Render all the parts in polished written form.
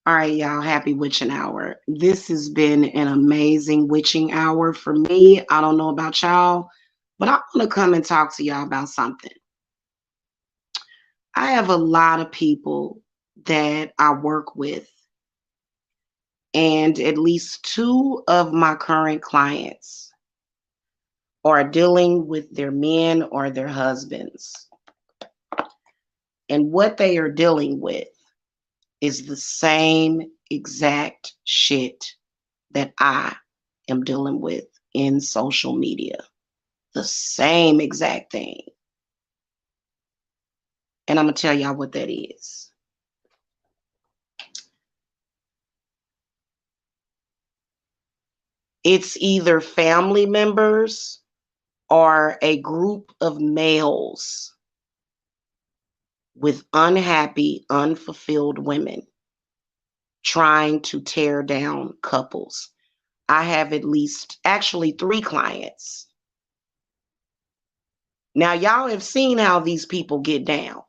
All right, y'all, happy witching hour. This has been an amazing witching hour for me. I don't know about y'all, but I want to come and talk to y'all about something. I have a lot of people that I work with, and at least two of my current clients are dealing with their men or their husbands. And what they are dealing with is the same exact shit that I am dealing with in social media. The same exact thing. And I'm going to tell y'all what that is. It's either family members or a group of males with unhappy, unfulfilled women trying to tear down couples. I have at least, actually, 3 clients. Now, y'all have seen how these people get down.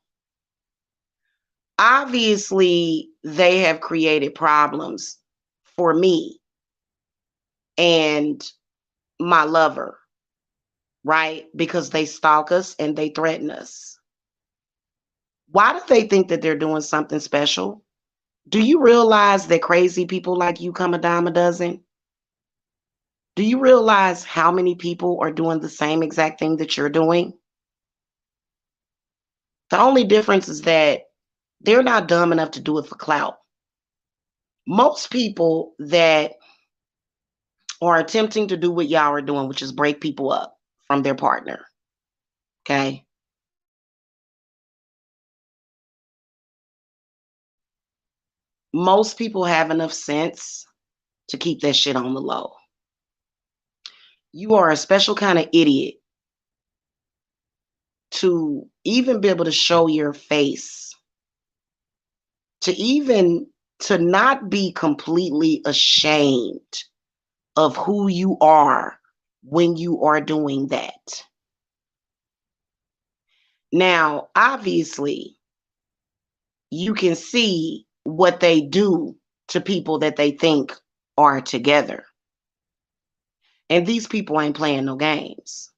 Obviously, they have created problems for me and my lover, right? Because they stalk us and they threaten us. Why do they think that they're doing something special? Do you realize that crazy people like you come a dime a dozen? Do you realize how many people are doing the same exact thing that you're doing? The only difference is that they're not dumb enough to do it for clout. Most people that are attempting to do what y'all are doing, which is break people up from their partner, okay? Most people have enough sense to keep that shit on the low. You are a special kind of idiot to even be able to show your face, to not be completely ashamed of who you are when you are doing that. Now, obviously, you can see what they do to people that they think are together. And these people ain't playing no games.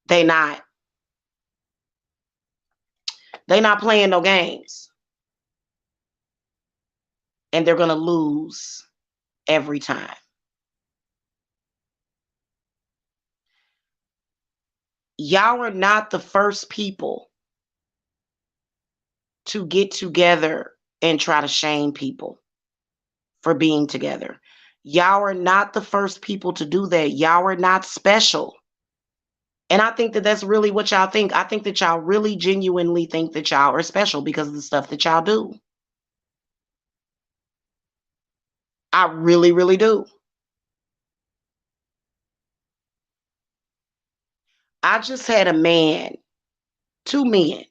They not playing no games. And they're going to lose every time. Y'all are not the first people to get together and try to shame people for being together. Y'all are not the first people to do that. Y'all are not special. And I think that that's really what y'all think. I think that y'all really genuinely think that y'all are special because of the stuff that y'all do. I really, really do. I just had a man, 2 men.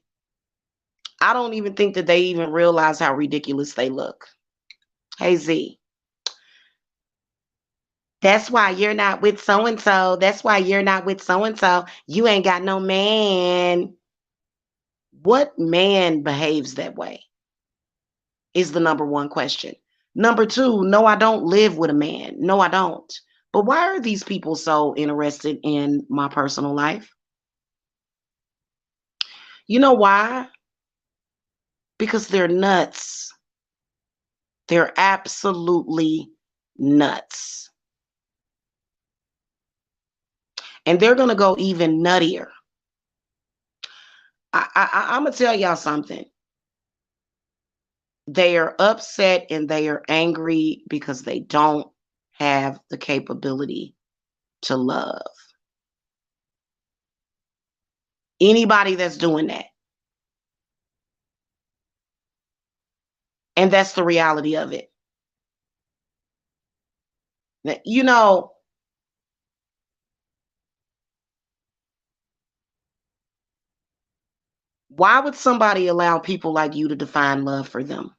I don't even think that they even realize how ridiculous they look. Hey, Z. That's why you're not with so-and-so. That's why you're not with so-and-so. You ain't got no man. What man behaves that way is the number one question. Number 2, no, I don't live with a man. No, I don't. But why are these people so interested in my personal life? You know why? Because they're nuts. They're absolutely nuts. And they're going to go even nuttier. I'm going to tell y'all something. They are upset and they are angry because they don't have the capability to love. Anybody that's doing that. And that's the reality of it. You know, why would somebody allow people like you to define love for them?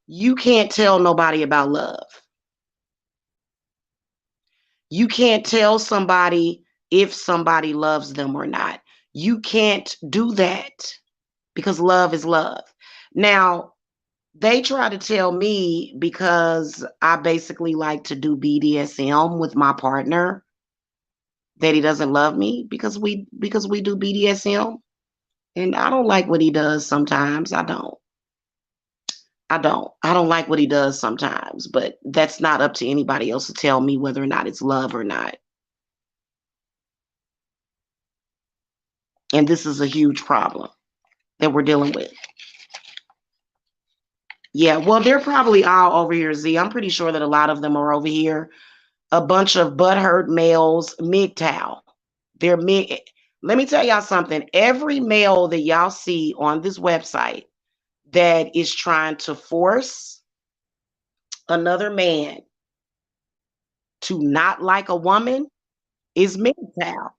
You can't tell nobody about love. You can't tell somebody if somebody loves them or not. You can't do that because love is love. Now, they try to tell me because I basically like to do BDSM with my partner that he doesn't love me because we do BDSM, and I don't like what he does sometimes. I don't. I don't. I don't like what he does sometimes, but that's not up to anybody else to tell me whether or not it's love or not. And this is a huge problem that we're dealing with. Yeah, well, they're probably all over here, Z. I'm pretty sure that a lot of them are over here. A bunch of butthurt males, MGTOW. They're MG. Let me tell y'all something. Every male that y'all see on this website that is trying to force another man to not like a woman is MGTOW.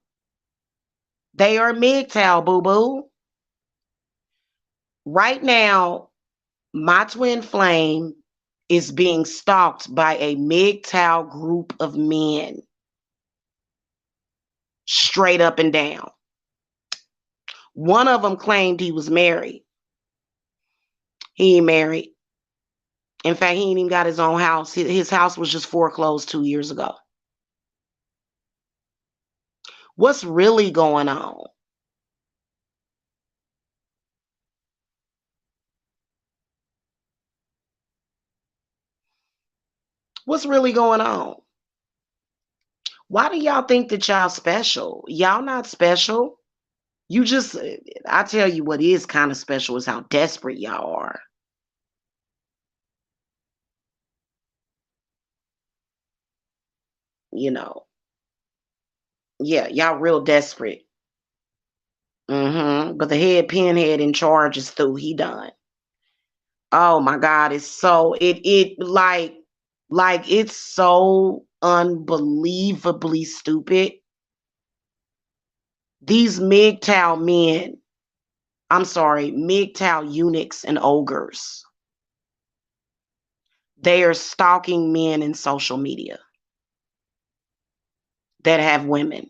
They are MGTOW, boo boo. Right now, my twin flame is being stalked by a MGTOW group of men, straight up and down. One of them claimed he was married. He ain't married. In fact, he ain't even got his own house. His house was just foreclosed 2 years ago. What's really going on? What's really going on? Why do y'all think that y'all special? Y'all not special. You just, I tell you what is kind of special is how desperate y'all are. You know, yeah, y'all real desperate. But the head pinhead in charge is through. He done. Oh my God, it's so like it's so unbelievably stupid. These MGTOW men, I'm sorry, MGTOW eunuchs and ogres, they are stalking men in social media that have women.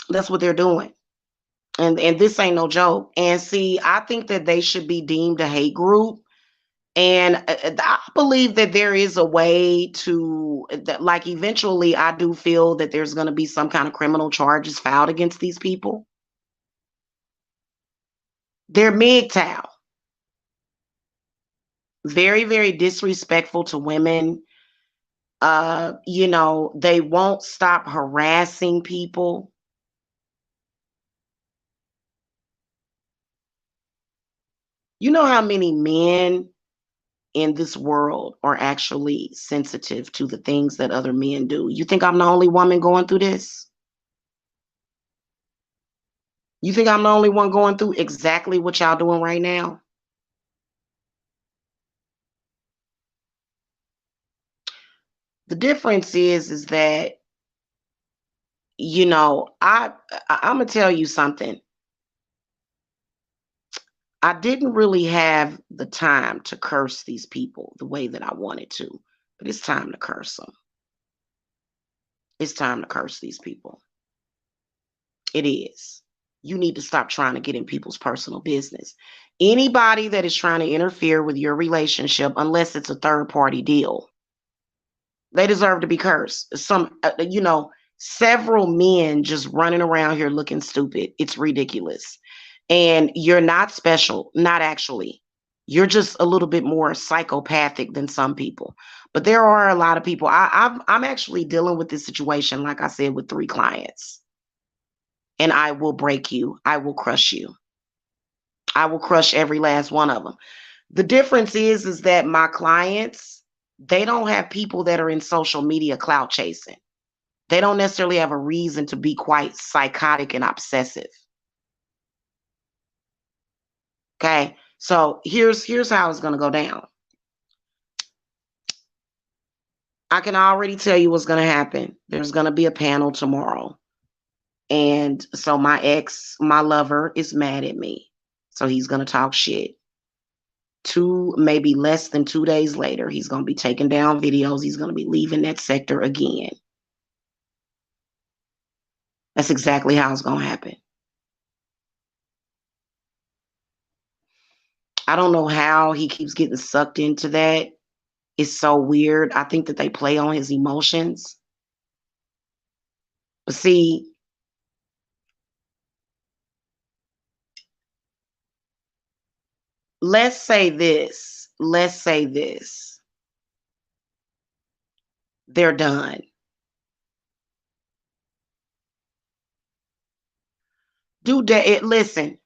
That's what they're doing. And this ain't no joke. And see, I think that they should be deemed a hate group. And I believe that there is a way to, that, like, eventually, I do feel that there's going to be some kind of criminal charges filed against these people. They're MGTOW, very, very disrespectful to women. They won't stop harassing people. You know how many men in this world are actually sensitive to the things that other men do? You think I'm the only woman going through this? You think I'm the only one going through exactly what y'all doing right now? The difference is that, I'm gonna tell you something. I didn't really have the time to curse these people the way that I wanted to, but it's time to curse them. It's time to curse these people. It is. You need to stop trying to get in people's personal business. Anybody that is trying to interfere with your relationship, unless it's a third party deal, they deserve to be cursed. Several men just running around here looking stupid. It's ridiculous. And you're not special, not actually. You're just a little bit more psychopathic than some people. But there are a lot of people. I'm actually dealing with this situation, like I said, with 3 clients. And I will break you. I will crush you. I will crush every last one of them. The difference is that my clients, they don't have people that are in social media clout chasing. They don't necessarily have a reason to be quite psychotic and obsessive. Okay? So here's how it's going to go down. I can already tell you what's going to happen. There's going to be a panel tomorrow. And so my lover is mad at me. So he's going to talk shit. Maybe less than 2 days later, he's going to be taking down videos. He's going to be leaving that sector again. That's exactly how it's going to happen. I don't know how he keeps getting sucked into that. It's so weird. I think that they play on his emotions. But see, let's say this. Let's say this. They're done. Do that. Listen,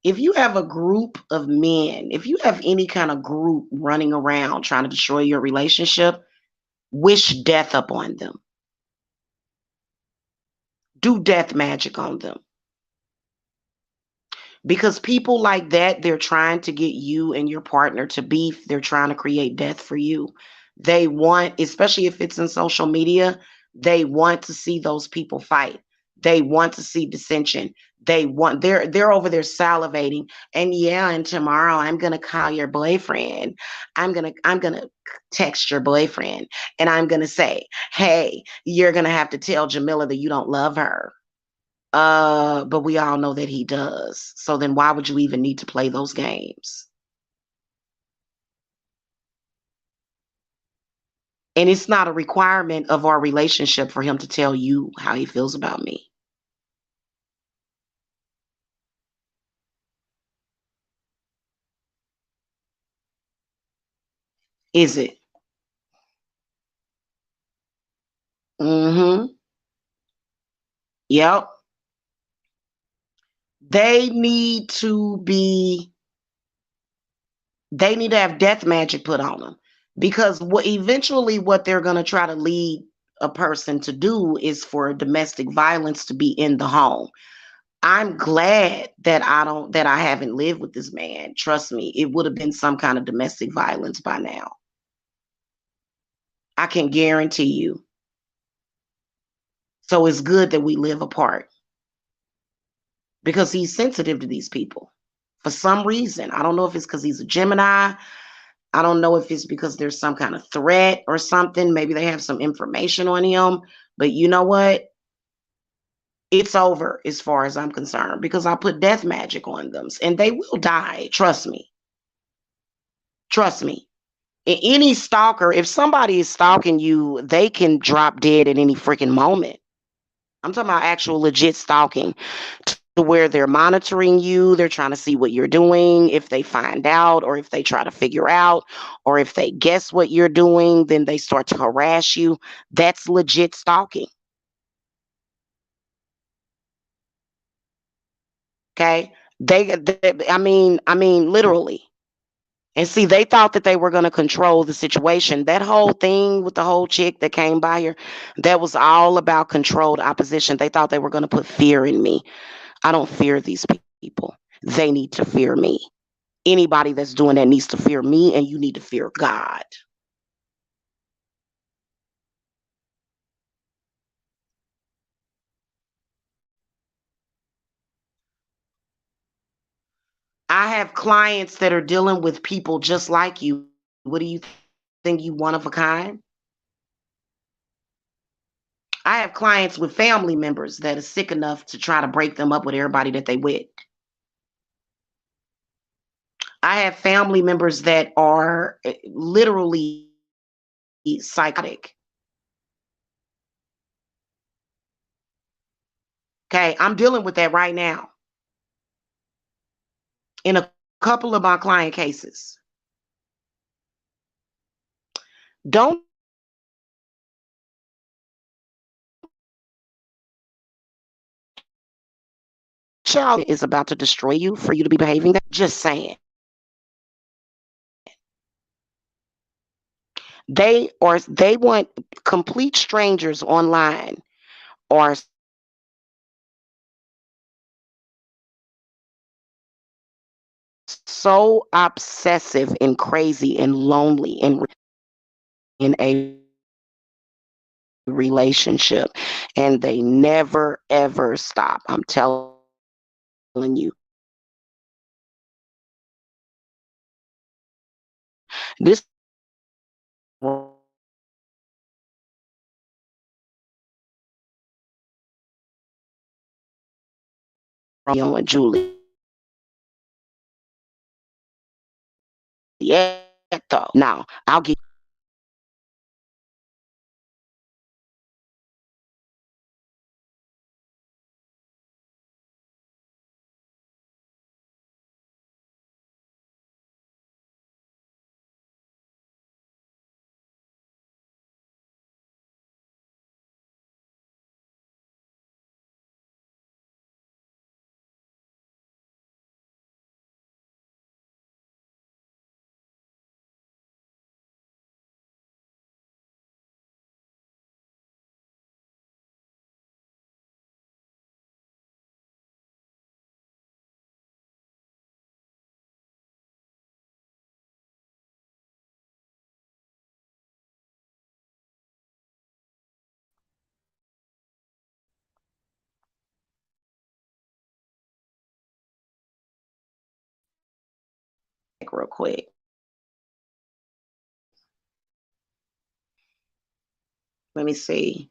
if you have a group of men, if you have any kind of group running around trying to destroy your relationship, wish death upon them. Do death magic on them. Because people like that, they're trying to get you and your partner to beef. They're trying to create death for you. They want, especially if it's in social media, they want to see those people fight. They want to see dissension. They're over there salivating. And yeah, and tomorrow I'm gonna call your boyfriend. I'm gonna text your boyfriend and I'm gonna say, hey, you're gonna have to tell Jamila that you don't love her. But we all know that he does. So then why would you even need to play those games? And it's not a requirement of our relationship for him to tell you how he feels about me. Is it? Mm-hmm. Yep. They need to be, they need to have death magic put on them. Because what they're gonna try to lead a person to do is for domestic violence to be in the home. I'm glad that I haven't lived with this man. Trust me, it would have been some kind of domestic violence by now. I can guarantee you. So it's good that we live apart because he's sensitive to these people for some reason. I don't know if it's because he's a Gemini. I don't know if it's because there's some kind of threat or something. Maybe they have some information on him. But you know what? It's over as far as I'm concerned because I put death magic on them and they will die. Trust me. Trust me. Any stalker, if somebody is stalking you, they can drop dead at any freaking moment. I'm talking about actual legit stalking to where they're monitoring you, they're trying to see what you're doing. If they find out, or if they try to figure out, or if they guess what you're doing, then they start to harass you. That's legit stalking. Okay. I mean, literally. And see, they thought that they were going to control the situation. That whole thing with the whole chick that came by here, that was all about controlled opposition. They thought they were going to put fear in me. I don't fear these people. They need to fear me. Anybody that's doing that needs to fear me, and you need to fear God. I have clients that are dealing with people just like you. What do you think, you one of a kind? I have clients with family members that are sick enough to try to break them up with everybody that they with. I have family members that are literally psychotic. Okay, I'm dealing with that right now in a couple of my client cases. Don't child is about to destroy you for you to be behaving that. Just saying. They want complete strangers online or so obsessive and crazy and lonely and in a relationship, and they never ever stop. I'm telling you. This Romeo and Juliet, though. Now, I'll give real quick. Let me see.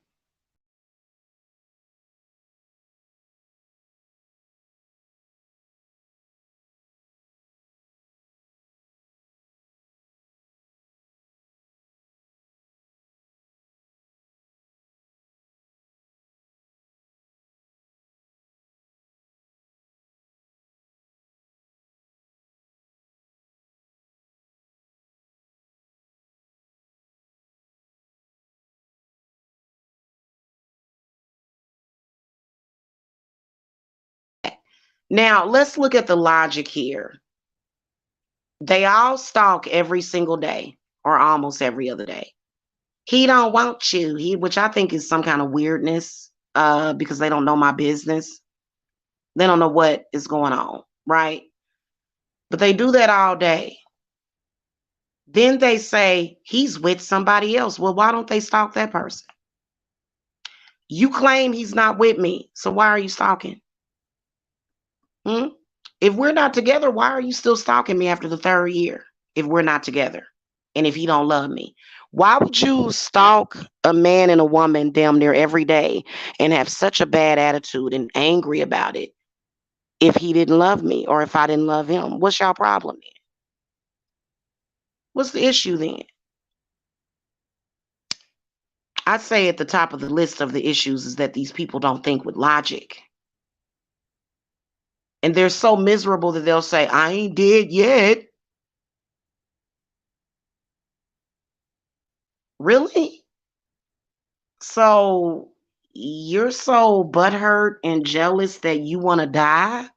Now, let's look at the logic here. They all stalk every single day or almost every other day. He don't want you. Which I think is some kind of weirdness, because they don't know my business. They don't know what is going on, right? But they do that all day. Then they say he's with somebody else. Well, why don't they stalk that person? You claim he's not with me, so why are you stalking? Hmm? If we're not together, why are you still stalking me after the third year? If we're not together and if you don't love me, why would you stalk a man and a woman damn near every day and have such a bad attitude and angry about it if he didn't love me or if I didn't love him? What's y'all problem then? What's the issue then? I'd say at the top of the list of the issues is that these people don't think with logic. And they're so miserable that they'll say, I ain't dead yet. Really? So you're so butthurt and jealous that you want to die?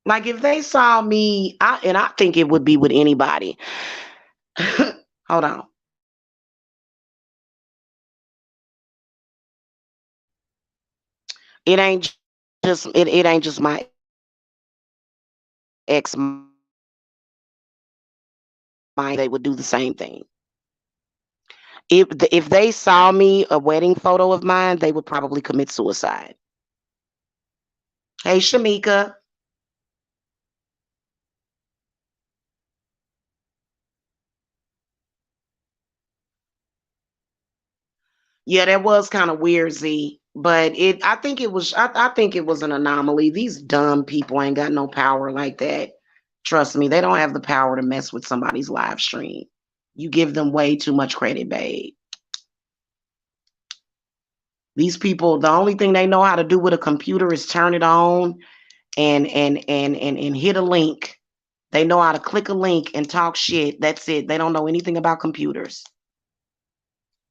Like if they saw me, and I think it would be with anybody. Hold on. It ain't it ain't just my ex mind. They would do the same thing. If they saw me a wedding photo of mine, they would probably commit suicide. Hey, Shamika. Yeah, that was kind of weird, Z. But I think it was an anomaly. These dumb people ain't got no power like that. Trust me, they don't have the power to mess with somebody's live stream. You give them way too much credit, babe. These people, the only thing they know how to do with a computer is turn it on and hit a link. They know how to click a link and talk shit. That's it. They don't know anything about computers.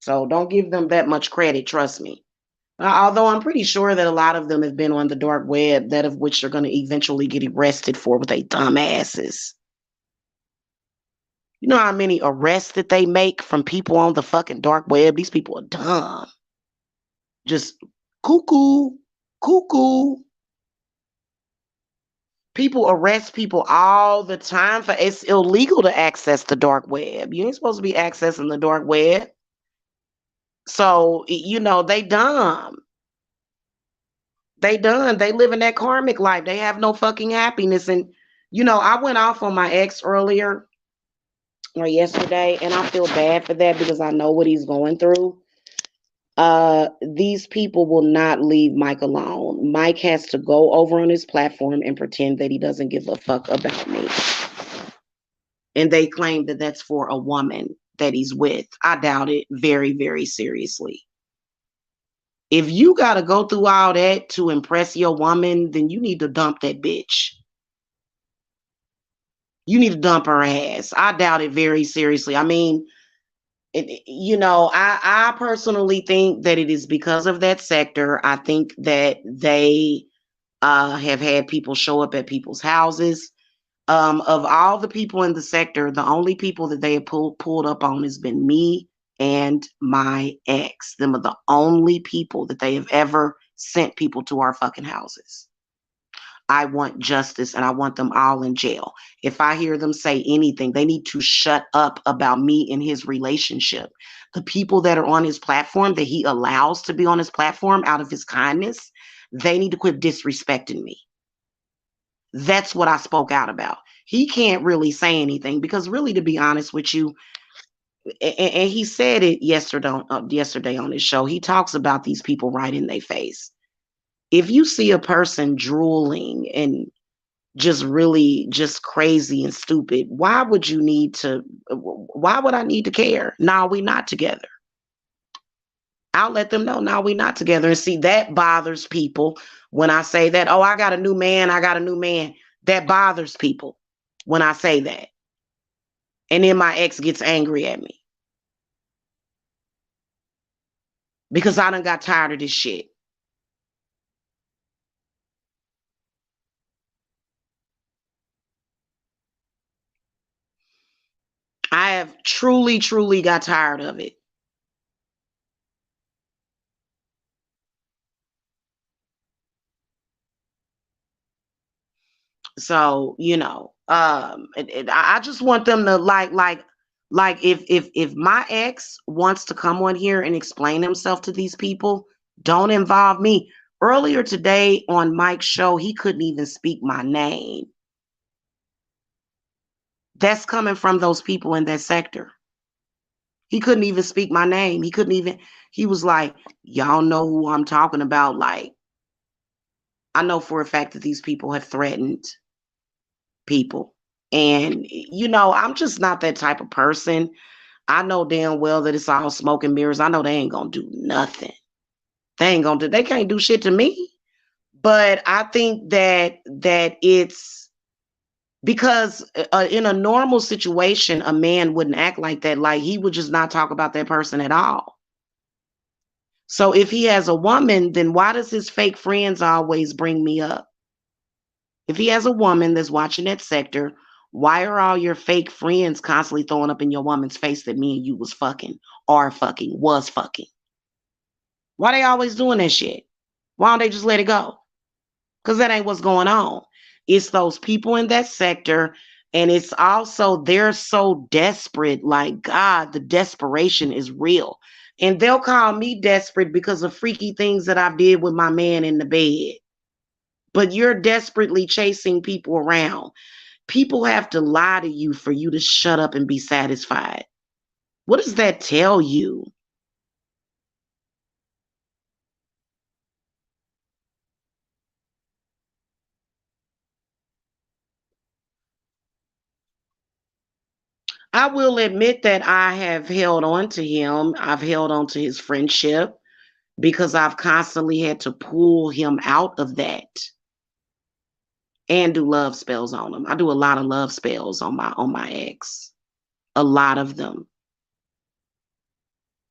So don't give them that much credit, trust me. Although I'm pretty sure that a lot of them have been on the dark web, that of which they're going to eventually get arrested for with their dumb asses. You know how many arrests that they make from people on the fucking dark web? These people are dumb. Just cuckoo, cuckoo. People arrest people all the time for it's illegal to access the dark web. You ain't supposed to be accessing the dark web. So, they dumb. They done. They live in that karmic life. They have no fucking happiness. And, I went off on my ex earlier or yesterday, and I feel bad for that because I know what he's going through. These people will not leave Mike alone. Mike has to go over on his platform and pretend that he doesn't give a fuck about me. And they claim that that's for a woman that he's with. I doubt it very, very seriously. If you got to go through all that to impress your woman, then you need to dump that bitch. You need to dump her ass. I doubt it very seriously. I mean, I personally think that it is because of that sector. I think that they have had people show up at people's houses. Of all the people in the sector, the only people that they have pulled up on has been me and my ex. Them are the only people that they have ever sent people to our fucking houses. I want justice and I want them all in jail. If I hear them say anything, they need to shut up about me and his relationship. The people that are on his platform that he allows to be on his platform out of his kindness, they need to quit disrespecting me. That's what I spoke out about. He can't really say anything because really, to be honest with you, and he said it yesterday on his show, he talks about these people right in their face. If you see a person drooling and just really just crazy and stupid, why would I need to care? No, we not together. I'll let them know, no, we not together. And see, that bothers people when I say that. Oh, I got a new man. That bothers people when I say that. And then my ex gets angry at me because I done got tired of this shit. I have truly, truly got tired of it. So, I just want them to like if my ex wants to come on here and explain himself to these people, don't involve me. Earlier today on Mike's show, he couldn't even speak my name. That's coming from those people in that sector. He couldn't even speak my name. He was like, y'all know who I'm talking about. Like, I know for a fact that these people have threatened people. And, I'm just not that type of person. I know damn well that it's all smoke and mirrors. I know they ain't gonna do nothing. They can't do shit to me. But I think that it's because in a normal situation, a man wouldn't act like that. Like he would just not talk about that person at all. So if he has a woman, then why does his fake friends always bring me up? If he has a woman that's watching that sector, why are all your fake friends constantly throwing up in your woman's face that me and you was fucking, was fucking? Why they always doing that shit? Why don't they just let it go? Because that ain't what's going on. It's those people in that sector. And it's also, they're so desperate. Like, God, the desperation is real. And they'll call me desperate because of freaky things that I did with my man in the bed. But you're desperately chasing people around. People have to lie to you for you to shut up and be satisfied. What does that tell you? I will admit that I have held on to him. I've held on to his friendship because I've constantly had to pull him out of that and do love spells on him. I do a lot of love spells on my ex. A lot of them.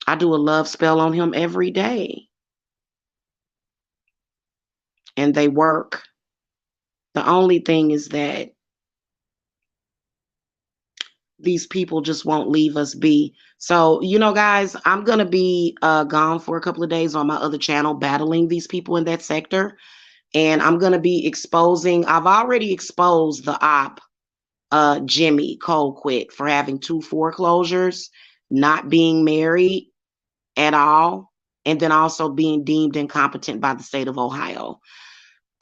I do a love spell on him every day. And they work. The only thing is that these people just won't leave us be. So, guys, I'm going to be gone for a couple of days on my other channel battling these people in that sector. And I'm going to be I've already exposed the op, Jimmy Colquitt, for having 2 foreclosures, not being married at all, and then also being deemed incompetent by the state of Ohio.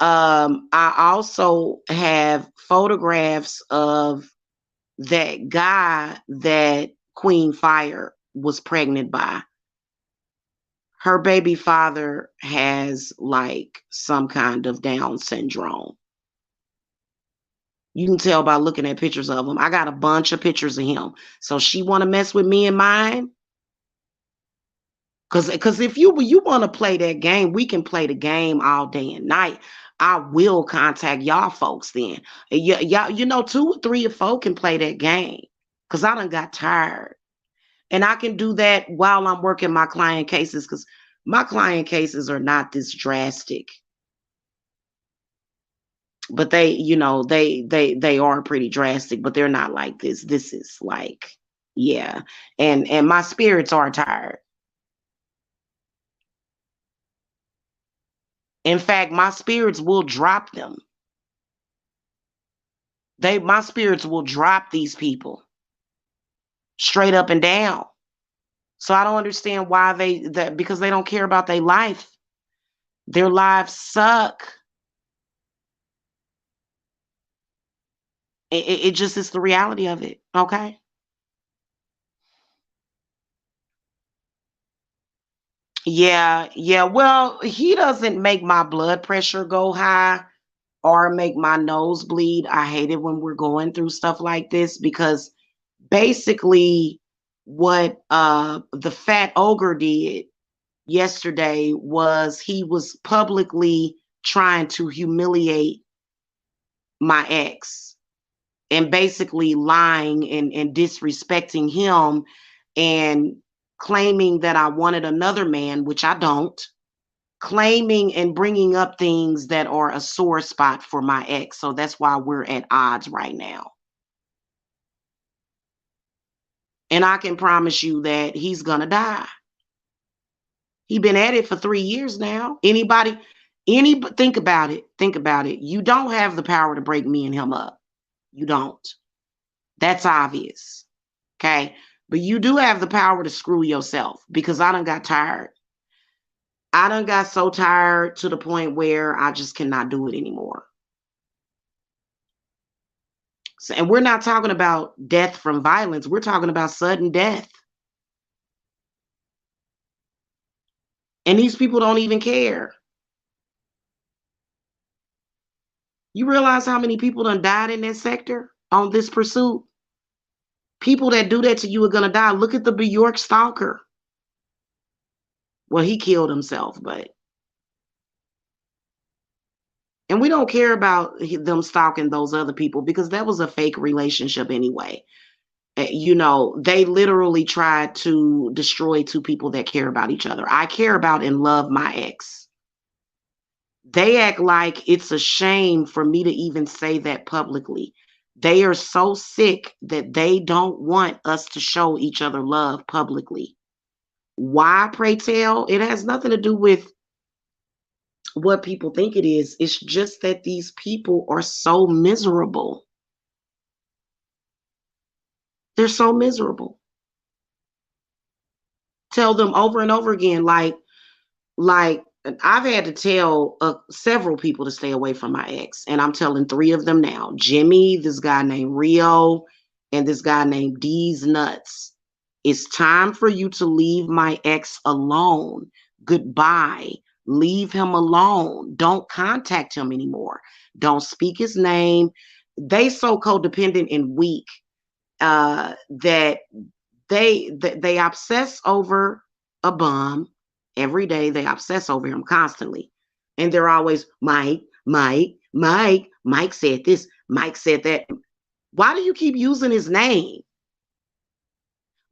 I also have photographs of that guy that Queen Fire was pregnant by. her baby father has like some kind of Down syndrome. You can tell by looking at pictures of him. I got a bunch of pictures of him. So she want to mess with me and mine? Cause if you want to play that game, we can play the game all day and night. I will contact y'all folks then. Y'all, you know, 2 or 3 of folk can play that game. Cause I done got tired. And I can do that while I'm working my client cases, because my client cases are not this drastic. But they, you know, they are pretty drastic, but they're not like this. This is like, yeah. And my spirits are tired. In fact, my spirits will drop them. My spirits will drop these people straight up and down. So I don't understand why because they don't care about their life. Their lives suck. It just is the reality of it. Okay. Yeah, yeah. Well, he doesn't make my blood pressure go high or make my nose bleed. I hate it when we're going through stuff like this because basically what the fat ogre did yesterday was he was publicly trying to humiliate my ex and basically lying and disrespecting him and claiming that I wanted another man, which I don't, claiming and bringing up things that are a sore spot for my ex. So that's why we're at odds right now. And I can promise you that he's gonna die. He's been at it for 3 years now. Think about it. Think about it. You don't have the power to break me and him up. You don't. That's obvious. Okay. But you do have the power to screw yourself because I done got tired. I done got so tired to the point where I just cannot do it anymore. So, and we're not talking about death from violence. We're talking about sudden death. And these people don't even care. You realize how many people done died in that sector on this pursuit? People that do that to you are going to die. Look at the Bjork stalker. Well, he killed himself, but. And we don't care about them stalking those other people because that was a fake relationship anyway. You know, they literally tried to destroy 2 people that care about each other. I care about and love my ex. They act like it's a shame for me to even say that publicly. They are so sick that they don't want us to show each other love publicly. Why, pray tell? It has nothing to do with what people think it is. It's just that these people are so miserable. They're so miserable. Tell them over and over again, like I've had to tell several people to stay away from my ex, and I'm telling 3 of them now. Jimmy, this guy named Rio, and this guy named D's Nuts. It's time for you to leave my ex alone. Goodbye. Leave him alone. Don't contact him anymore. Don't speak his name. They so codependent and weak that they obsess over a bum every day. They obsess over him constantly. And they're always, Mike said this, Mike said that. Why do you keep using his name?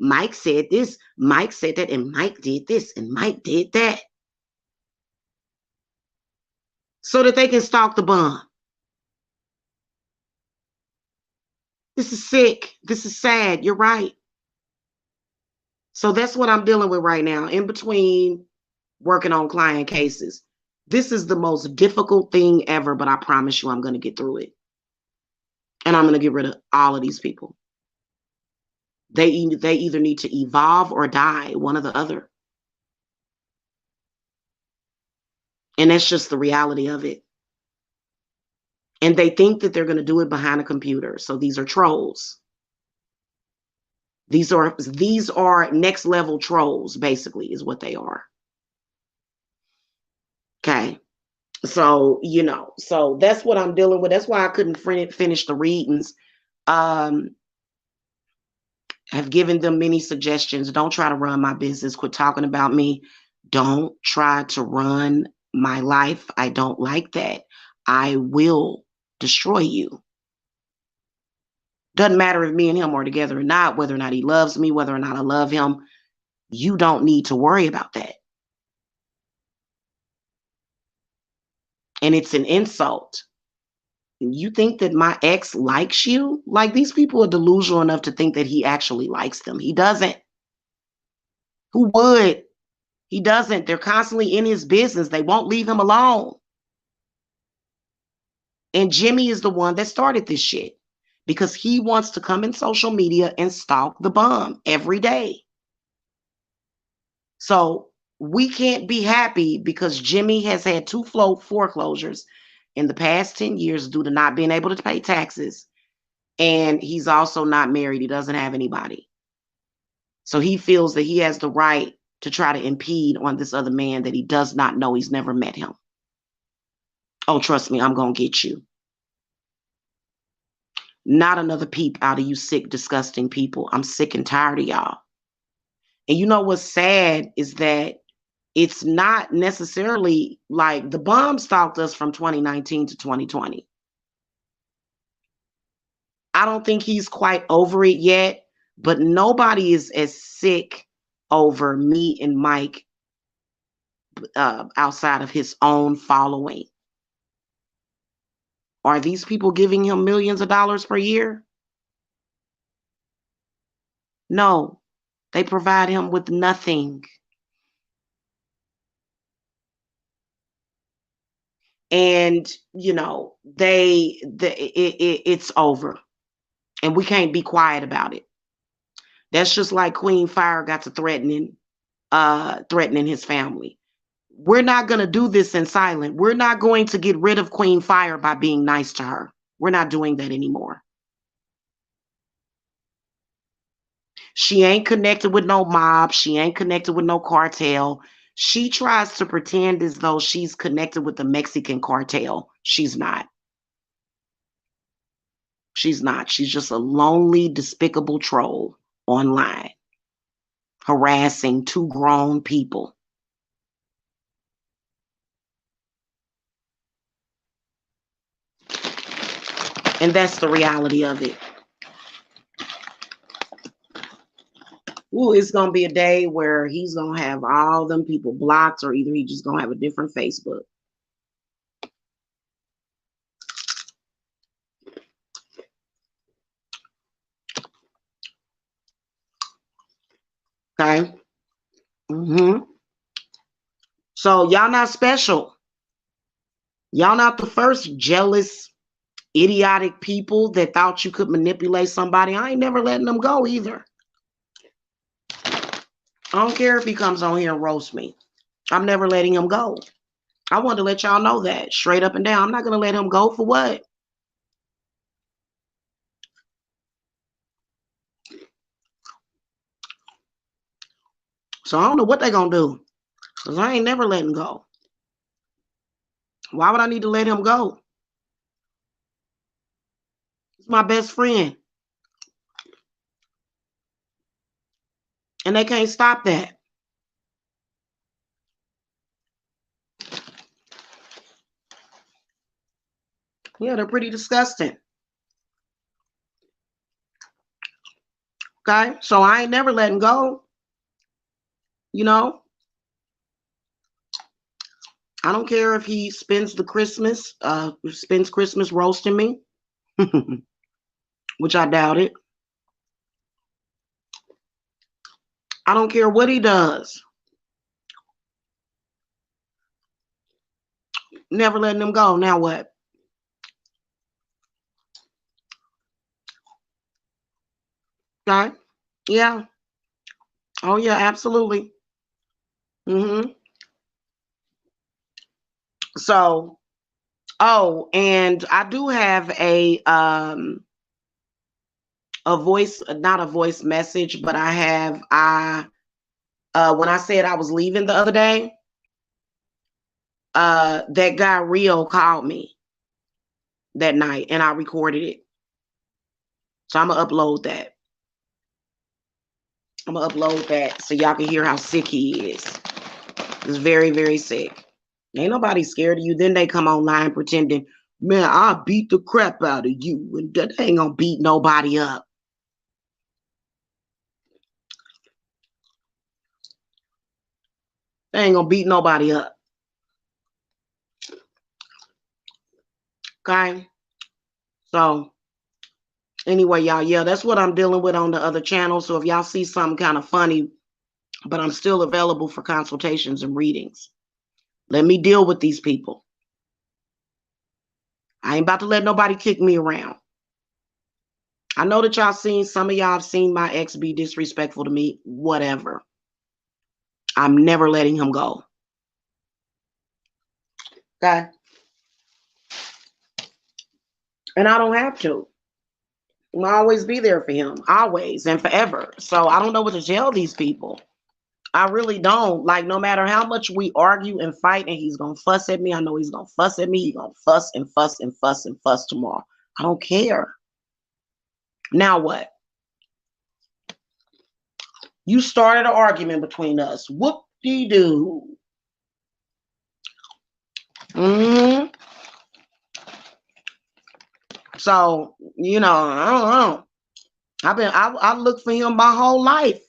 Mike said this, Mike said that, and Mike did this, and Mike did that. So that they can stalk the bum. This is sick. This is sad. You're right. So that's what I'm dealing with right now, in between working on client cases. This is the most difficult thing ever, but I promise you I'm going to get through it. And I'm going to get rid of all of these people. They either need to evolve or die, one or the other. And that's just the reality of it. And they think that they're going to do it behind a computer. So these are trolls. These are next level trolls, basically, is what they are. Okay. So, so that's what I'm dealing with. That's why I couldn't finish the readings. Have given them many suggestions. Don't try to run my business. Quit talking about me. Don't try to run my life. I don't like that. I will destroy you. Doesn't matter if me and him are together or not, whether or not he loves me, whether or not I love him. You don't need to worry about that. And it's an insult. You think that my ex likes you? Like, these people are delusional enough to think that he actually likes them. He doesn't. Who would? He doesn't. They're constantly in his business. They won't leave him alone. And Jimmy is the one that started this shit because he wants to come in social media and stalk the bum every day. So we can't be happy because Jimmy has had 2 foreclosures in the past 10 years due to not being able to pay taxes. And he's also not married. He doesn't have anybody. So he feels that he has the right to try to impede on this other man that he does not know. He's never met him. Oh, trust me, I'm going to get you. Not another peep out of you sick, disgusting people. I'm sick and tired of y'all. And you know what's sad is that it's not necessarily like the bum stalked us from 2019 to 2020. I don't think he's quite over it yet, but nobody is as sick over me and Mike outside of his own following. Are these people giving him millions of dollars per year? No, they provide him with nothing. And it's over, and we can't be quiet about it. That's just like Queen Fire got to threatening his family. We're not going to do this in silence. We're not going to get rid of Queen Fire by being nice to her. We're not doing that anymore. She ain't connected with no mob. She ain't connected with no cartel. She tries to pretend as though she's connected with the Mexican cartel. She's not. She's not. She's just a lonely, despicable troll online, harassing 2 grown people. And that's the reality of it. Ooh, it's going to be a day where he's going to have all them people blocked, or either he's just going to have a different Facebook. Okay? So y'all not special. Y'all not the first jealous, idiotic people that thought you could manipulate somebody. I ain't never letting them go either. I don't care if he comes on here and roasts me. I'm never letting him go. I wanted to let y'all know that straight up and down. I'm not going to let him go for what? So I don't know what they're going to do, because I ain't never letting go. Why would I need to let him go? He's my best friend. And they can't stop that. Yeah, they're pretty disgusting. Okay? So I ain't never letting go. I don't care if he spends Christmas roasting me, which I doubt it. I don't care what he does. Never letting him go. Now what? Okay? Yeah. Oh yeah, absolutely. So, and I do have a voice, not a voice message, but when I said I was leaving the other day, that guy Rio called me that night and I recorded it. So I'm gonna upload that. I'm gonna upload that so y'all can hear how sick he is. He's very, very sick. Ain't nobody scared of you. Then they come online pretending, man, I'll beat the crap out of you. And they ain't gonna beat nobody up. They ain't gonna beat nobody up. Okay? So, anyway, y'all, yeah, that's what I'm dealing with on the other channel. So if y'all see something kind of funny, but I'm still available for consultations and readings. Let me deal with these people. I ain't about to let nobody kick me around. I know that some of y'all have seen my ex be disrespectful to me, whatever. I'm never letting him go. Okay? And I don't have to. I'll always be there for him, always and forever. So I don't know what to tell these people. I really don't. Like, no matter how much we argue and fight, and he's gonna fuss at me, I know he's gonna fuss at me. He's gonna fuss and fuss and fuss and fuss tomorrow. I don't care. Now what? You started an argument between us. Whoop-de-doo. Mm-hmm. So, you know, I don't know. I looked for him my whole life.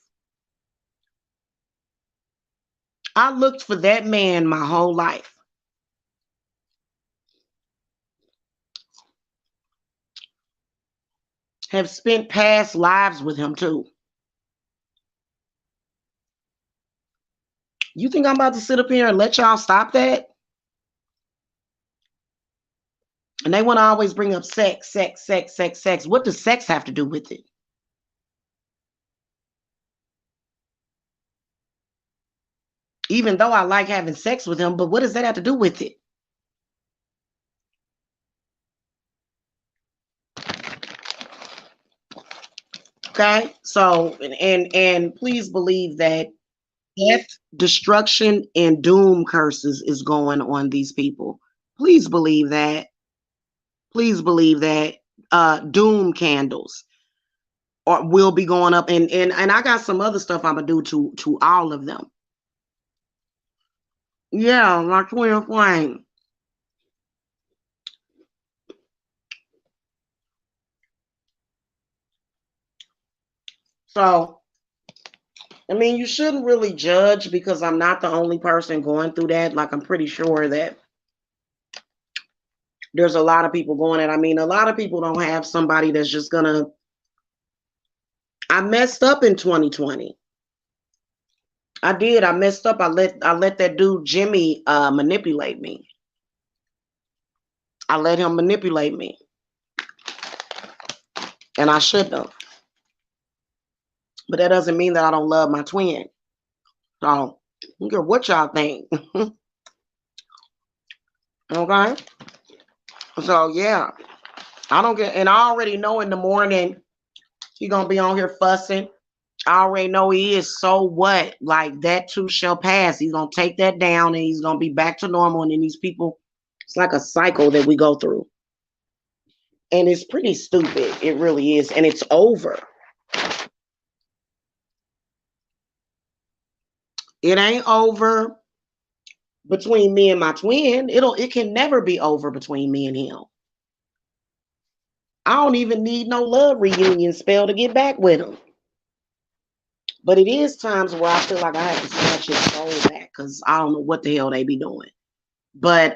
I looked for that man my whole life. Have spent past lives with him too. You think I'm about to sit up here and let y'all stop that? And they want to always bring up sex, sex, sex, sex, sex. What does sex have to do with it? Even though I like having sex with him, but what does that have to do with it? Okay, so and please believe that death, destruction, and doom curses is going on these people. Please believe that. Please believe that. Doom candles will be going up, and I got some other stuff I'm gonna do to all of them. Yeah, my twin flame. So, I mean, you shouldn't really judge because I'm not the only person going through that. Like, I'm pretty sure that there's a lot of people going it. I mean, a lot of people don't have somebody that's just gonna. I messed up in 2020. I did. I messed up. I let that dude Jimmy manipulate me. I let him manipulate me, and I shouldn't have. But that doesn't mean that I don't love my twin. So, I don't care what y'all think. Okay. So yeah, I don't get, and I already know in the morning he gonna be on here fussing. I already know he is. So what? Like, that too shall pass. He's gonna take that down, and he's gonna be back to normal. And then these people, it's like a cycle that we go through, and it's pretty stupid. It really is, and it's over. It ain't over between me and my twin. It can never be over between me and him. I don't even need no love reunion spell to get back with him. But it is times where I feel like I have to snatch his soul back because I don't know what the hell they be doing. But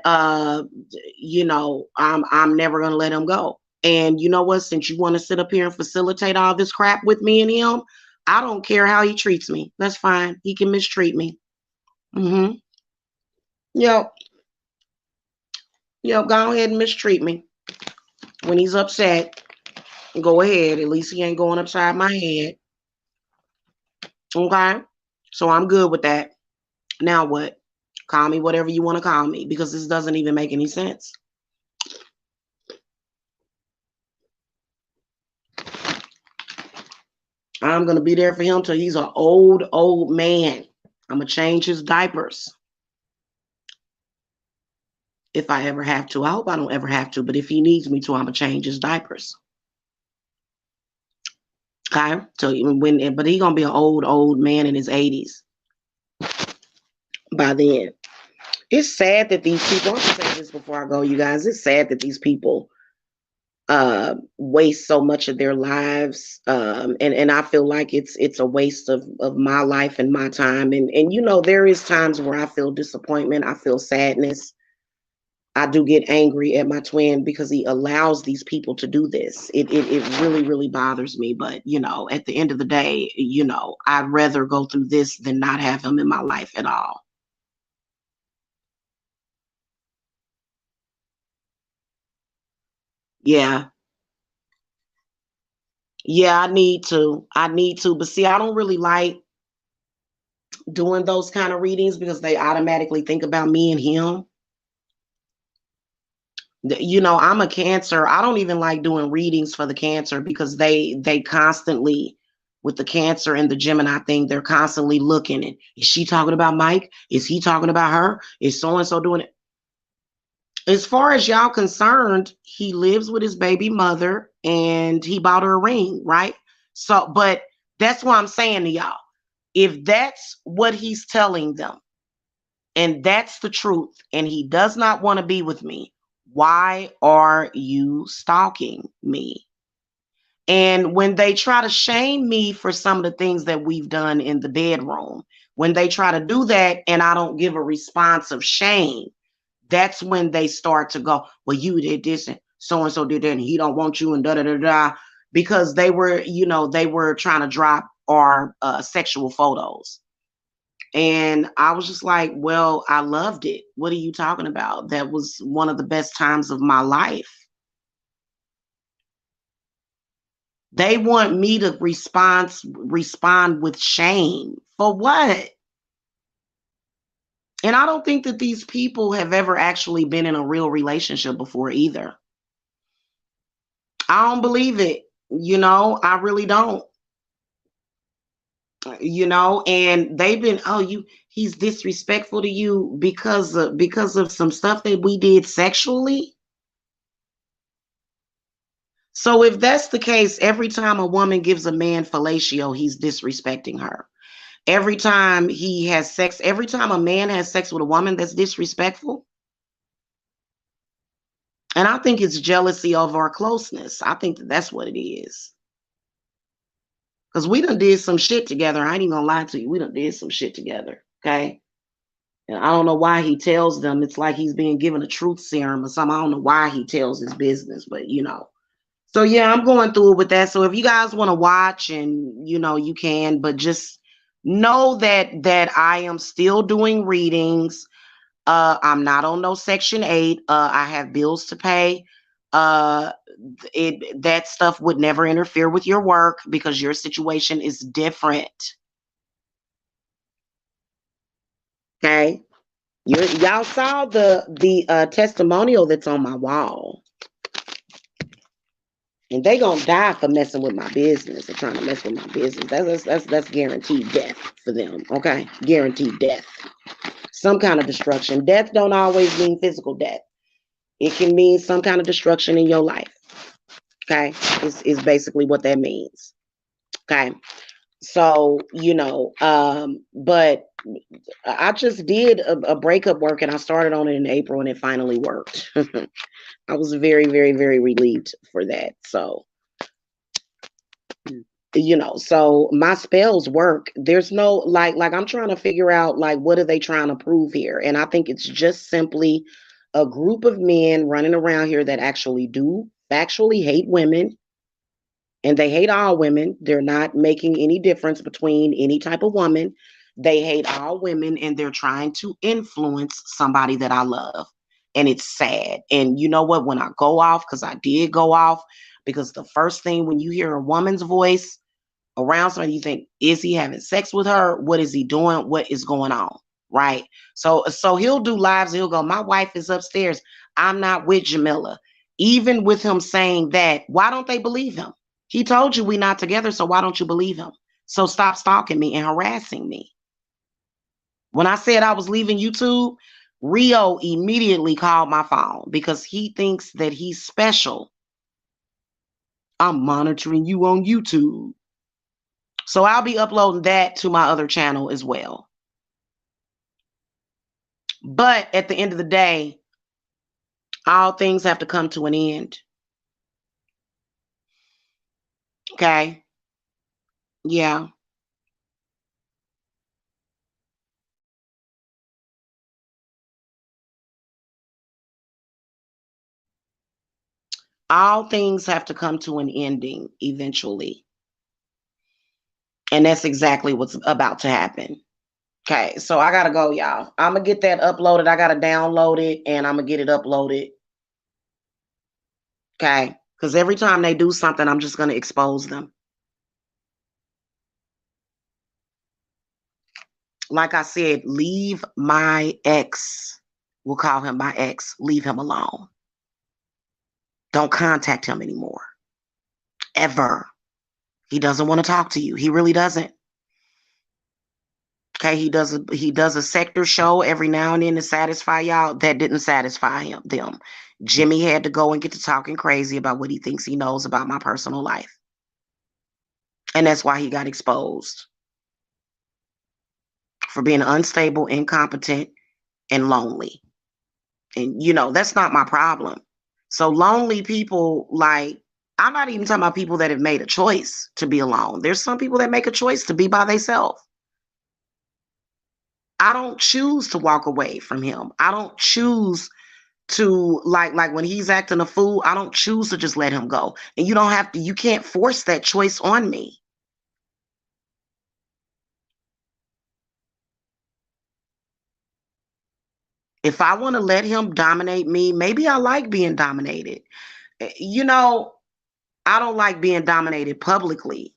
you know, I'm never gonna let him go. And you know what? Since you want to sit up here and facilitate all this crap with me and him, I don't care how he treats me. That's fine. He can mistreat me. Mm-hmm. Yep. Yep. Go ahead and mistreat me. When he's upset, go ahead. At least he ain't going upside my head. Okay. So I'm good with that. Now what? Call me whatever you want to call me because this doesn't even make any sense. I'm going to be there for him till he's an old man. I'm going to change his diapers. if I ever have to. I hope I don't ever have to, but if he needs me to, I'm gonna change his diapers. Okay, so but he gonna be an old man in his 80s by then. It's sad that these people. I'm gonna say this before I go, you guys. It's sad that these people waste so much of their lives, and I feel like it's a waste of my life and my time. And there is times where I feel disappointment. I feel sadness. I do get angry at my twin because he allows these people to do this. It really, really bothers me. But, at the end of the day, I'd rather go through this than not have him in my life at all. Yeah. Yeah, I need to. I need to. But see, I don't really like doing those kind of readings because they automatically think about me and him. I'm a Cancer. I don't even like doing readings for the Cancer because they constantly, with the Cancer and the Gemini thing, they're constantly looking and is she talking about Mike? Is he talking about her? Is so and so doing it? As far as y'all concerned, he lives with his baby mother and he bought her a ring, right? So, but that's what I'm saying to y'all. If that's what he's telling them, and that's the truth, and he does not want to be with me, why are you stalking me? And when they try to shame me for some of the things that we've done in the bedroom, when they try to do that and I don't give a response of shame, that's when they start to go, well, you did this and so did that, and he don't want you and da da da da, because they were trying to drop our sexual photos. And I was just like, well, I loved it. What are you talking about? That was one of the best times of my life. They want me to respond with shame. For what? And I don't think that these people have ever actually been in a real relationship before either. I don't believe it. I really don't. And they've been, oh, he's disrespectful to you because of some stuff that we did sexually. So if that's the case, every time a woman gives a man fellatio, he's disrespecting her. Every time a man has sex with a woman, that's disrespectful. And I think it's jealousy of our closeness. I think that's what it is. Because we done did some shit together. I ain't even gonna lie to you. We done did some shit together. Okay. And I don't know why he tells them. It's like he's being given a truth serum or something. I don't know why he tells his business, but So yeah, I'm going through it with that. So if you guys want to watch, and you can, but just know that I am still doing readings. I'm not on no Section 8. I have bills to pay. Uh that stuff would never interfere with your work because your situation is different. Okay. Y'all saw the testimonial that's on my wall. And they gonna die for messing with my business or trying to mess with my business. That's guaranteed death for them. Okay, guaranteed death. Some kind of destruction. Death don't always mean physical death. It can mean some kind of destruction in your life. Okay, is basically what that means. Okay, so but I just did a breakup work and I started on it in April and it finally worked. I was very, very, very relieved for that. So so my spells work. There's no like I'm trying to figure out like what are they trying to prove here, and I think it's just simply a group of men running around here that actually do factually hate women, and they hate all women. They're not making any difference between any type of woman. They hate all women and they're trying to influence somebody that I love, and it's sad. And you know what, when I go off, because I did go off, because the first thing when you hear a woman's voice around somebody, you think, is he having sex with her? What is he doing? What is going on? Right. So he'll do lives. He'll go, my wife is upstairs. I'm not with Jamila. Even with him saying that, why don't they believe him? He told you we're not together. So why don't you believe him? So stop stalking me and harassing me. When I said I was leaving YouTube, Rio immediately called my phone because he thinks that he's special. I'm monitoring you on YouTube. So I'll be uploading that to my other channel as well. But at the end of the day, all things have to come to an end. Okay? Yeah. All things have to come to an ending eventually. And that's exactly what's about to happen. Okay, so I gotta go, y'all. I'm gonna get that uploaded. I gotta download it and I'm gonna get it uploaded. Okay, because every time they do something, I'm just gonna expose them. Like I said, leave my ex. We'll call him my ex. Leave him alone. Don't contact him anymore. Ever. He doesn't want to talk to you. He really doesn't. Okay, he does a sector show every now and then to satisfy y'all. That didn't satisfy them. Jimmy had to go and get to talking crazy about what he thinks he knows about my personal life. And that's why he got exposed for being unstable, incompetent, and lonely. And that's not my problem. So lonely people, like, I'm not even talking about people that have made a choice to be alone. There's some people that make a choice to be by themselves. I don't choose to walk away from him. I don't choose to like when he's acting a fool, I don't choose to just let him go. And you can't force that choice on me. If I want to let him dominate me, maybe I like being dominated. You know, I don't like being dominated publicly,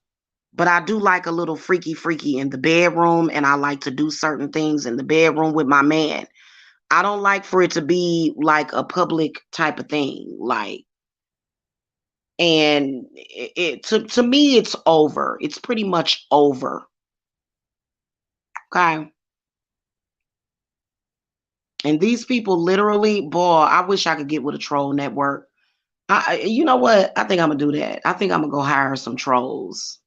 but I do like a little freaky in the bedroom, and I like to do certain things in the bedroom with my man. I don't like for it to be like a public type of thing, like, and to me it's over. It's pretty much over. Okay. And these people literally, boy, I wish I could get with a troll network. You know what? I think I'm gonna do that. I think I'm gonna go hire some trolls.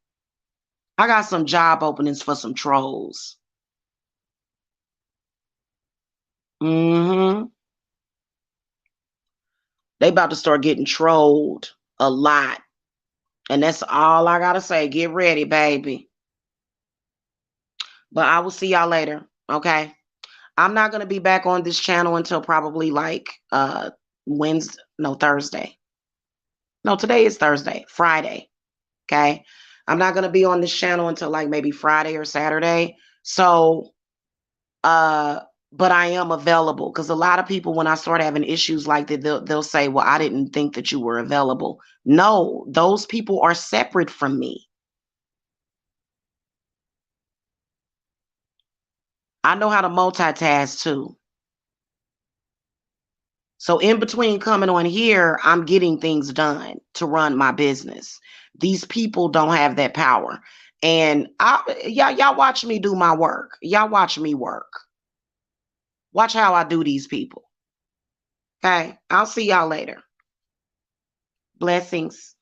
I got some job openings for some trolls. Hmm. They about to start getting trolled a lot. And that's all I gotta say. Get ready, baby. But I will see y'all later. Okay. I'm not gonna be back on this channel until probably like Wednesday, no, Thursday. No, today is Thursday, Friday. Okay. I'm not going to be on this channel until like maybe Friday or Saturday. So, uh, but I am available because a lot of people, when I start having issues like that, they'll say, well, I didn't think that you were available. No, those people are separate from me. I know how to multitask too. So in between coming on here, I'm getting things done to run my business. These people don't have that power. And y'all watch me do my work. Y'all watch me work. Watch how I do these people. Okay. I'll see y'all later. Blessings.